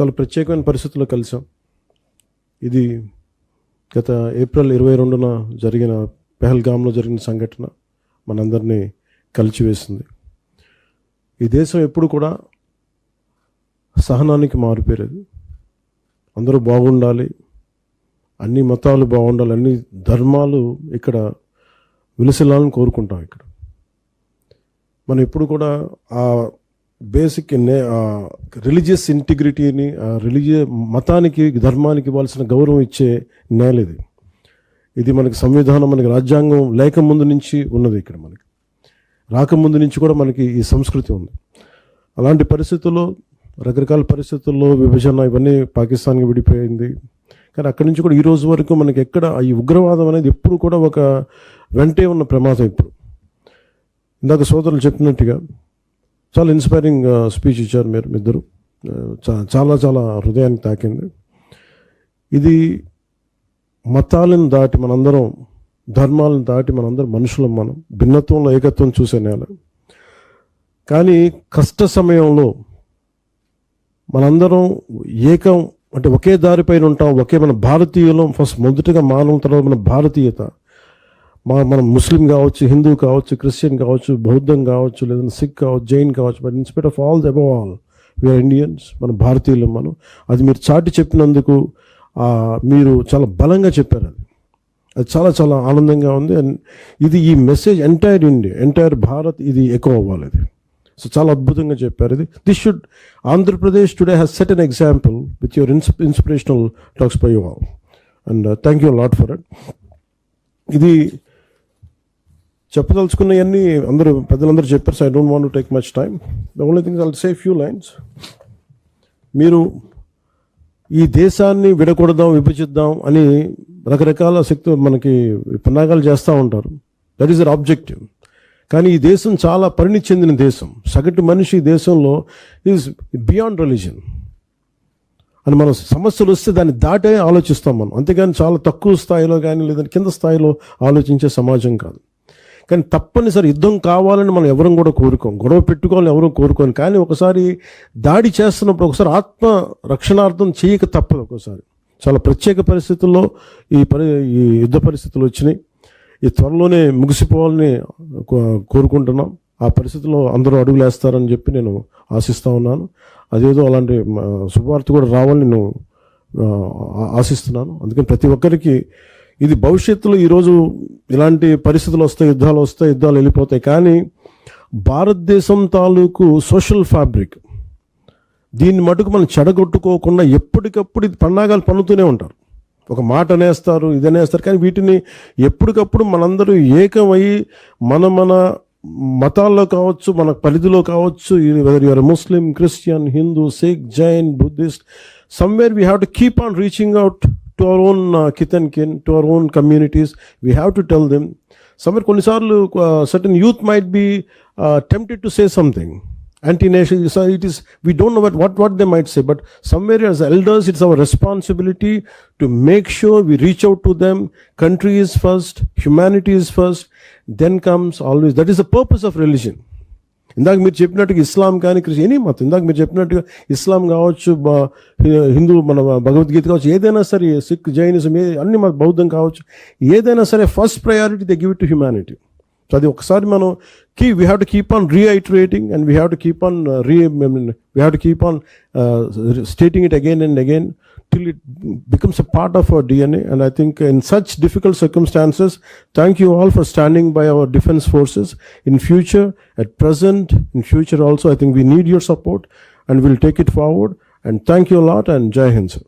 చాలా ప్రత్యేకమైన పరిస్థితుల్లో కలిసాం. ఇది గత ఏప్రిల్ 22న జరిగిన పెహల్గామ్లో జరిగిన సంఘటన మనందరినీ కలిచివేసింది. ఈ దేశం ఎప్పుడు కూడా సహనానికి మారిపోయేది. అందరూ బాగుండాలి, అన్ని మతాలు బాగుండాలి, అన్ని ధర్మాలు ఇక్కడ విలసిల్లాలని కోరుకుంటాం. ఇక్కడ మనం ఎప్పుడు కూడా ఆ బేసిక్ రిలీజియస్ ఇంటిగ్రిటీని, మతానికి ధర్మానికి ఇవ్వాల్సిన గౌరవం ఇచ్చే నేల ఇది. ఇది మనకి సంవిధానం, మనకి రాజ్యాంగం లేకముందు నుంచి ఉన్నది. ఇక్కడ మనకి రాకముందు నుంచి కూడా మనకి ఈ సంస్కృతి ఉంది. అలాంటి పరిస్థితుల్లో, రకరకాల పరిస్థితుల్లో విభజన ఇవన్నీ పాకిస్తాన్కి విడిపోయింది. కానీ అక్కడి నుంచి కూడా ఈ రోజు వరకు మనకి ఎక్కడ ఈ ఉగ్రవాదం అనేది ఎప్పుడు కూడా ఒక వెంటే ఉన్న ప్రమాదం. ఇప్పుడు ఇందాక సోదరులు చెప్పినట్టుగా చాలా ఇన్స్పైరింగ్ స్పీచ్ ఇచ్చారు మీరు ఇద్దరు. చాలా చాలా హృదయానికి తాకింది. ఇది మతాలను దాటి మనందరం, ధర్మాలను దాటి మనందరం మనుషులం. మనం భిన్నత్వంలో ఏకత్వం చూసే నేల. కానీ కష్ట సమయంలో మనందరం ఏకం, అంటే ఒకే దారిపైన ఉంటాం, మన భారతీయులం. ఫస్ట్ మొదటిగా మానవం, తర్వాత మన భారతీయత. మనం ముస్లిం కావచ్చు, హిందూ కావచ్చు, క్రిస్టియన్ కావచ్చు, బౌద్ధం కావచ్చు, లేదంటే సిక్ కావచ్చు, జైన్ కావచ్చు. But in spite of all above all we are Indians. మన భారతీయులం మనం. అది మీరు చాటి చెప్పినందుకు మీరు చాలా బలంగా చెప్పారు. అది చాలా చాలా ఆనందంగా ఉంది. అండ్ ఇది ఈ message entire India, entire Bharat ఇది ఎక్కువ అవ్వాలి. ఇది సో చాలా అద్భుతంగా చెప్పారు. This should Andhra Pradesh today has set an example with your inspirational talks by you all. And thank you lot for it. ఇది చెప్పదలుచుకున్నవన్నీ పెద్దలందరూ చెప్పారు. So I don't want to take much time. The only things I'll say few lines. మీరు ఈ దేశాన్ని విడకూడదాం, విభజిద్దాం అని రకరకాల శక్తులు మనకి పన్నాగాలు చేస్తూ ఉంటారు. That is their objective. కానీ ఈ దేశం చాలా పరిణితి చెందిన దేశం. సగటు మనిషి దేశంలో ఈజ్ బియాండ్ రిలీజన్ అని. మనం సమస్యలు వస్తే దాన్ని దాటే ఆలోచిస్తాం మనం. అంతేగాని చాలా తక్కువ స్థాయిలో కానీ లేదంటే కింద స్థాయిలో ఆలోచించే సమాజం కాదు. కానీ తప్పనిసరి యుద్ధం కావాలని మనం ఎవరం కూడా కోరుకోం, గొడవ పెట్టుకోవాలని ఎవరూ కోరుకోం. కానీ ఒకసారి దాడి చేస్తున్నప్పుడు ఒకసారి ఆత్మ రక్షణార్థం చేయక తప్పదు. ఒకసారి చాలా ప్రత్యేక పరిస్థితుల్లో ఈ యుద్ధ పరిస్థితులు వచ్చినాయి. ఈ త్వరలోనే ముగిసిపోవాలని కోరుకుంటున్నాం. ఆ పరిస్థితుల్లో అందరూ అడుగులేస్తారని చెప్పి నేను ఆశిస్తూ ఉన్నాను. అదేదో అలాంటి శుభవార్త కూడా రావాలని నేను ఆశిస్తున్నాను. అందుకని ప్రతి ఒక్కరికి ఇది భవిష్యత్తులో ఈరోజు ఇలాంటి పరిస్థితులు వస్తాయి, యుద్ధాలు వెళ్ళిపోతాయి. కానీ భారతదేశం తాలూకు సోషల్ ఫ్యాబ్రిక్, దీన్ని మటుకు మనం చెడగొట్టుకోకుండా ఎప్పటికప్పుడు ఇది పన్నాగాలు పన్నుతూనే ఉంటారు. ఒక మాట అనేస్తారు, ఇది అనేస్తారు. కానీ వీటిని ఎప్పటికప్పుడు మనందరూ ఏకమై మన మతాల్లో కావచ్చు, మన పరిధిలో కావచ్చు, whether you are Muslim, Christian, Hindu, Sikh, Jain, Buddhist, somewhere we have to keep on reaching out to our own kith and kin, to our own communities. We have to tell them. Somewhere కొన్నిసార్లు certain youth might be tempted to say something anti-nation. So it is, we don't know what they might say, but somewhere as elders it's our responsibility to make sure we reach out to them. Country is first, humanity is first, then comes always. That is the purpose of religion. ఇందాక మీరు చెప్పినట్టుగా ఇస్లాం కానీ Christian, any మతం, ఇందాక మీరు చెప్పినట్టుగా ఇస్లాం కావచ్చు, హిందూ, మన భగవద్గీత కావచ్చు, ఏదైనా సరే, సిక్, జైనిజం, అన్ని మన బౌద్ధం కావచ్చు, ఏదైనా సరే first priority they give it to humanity. So అది ఒకసారి మనం we have to keep on reiterating and we have to keep on stating it again and again till it becomes a part of our DNA. And I think in such difficult circumstances, thank you all for standing by our defense forces. In future, at present, in future also, I think we need your support and we'll take it forward. And thank you a lot, and Jai Hind, sir.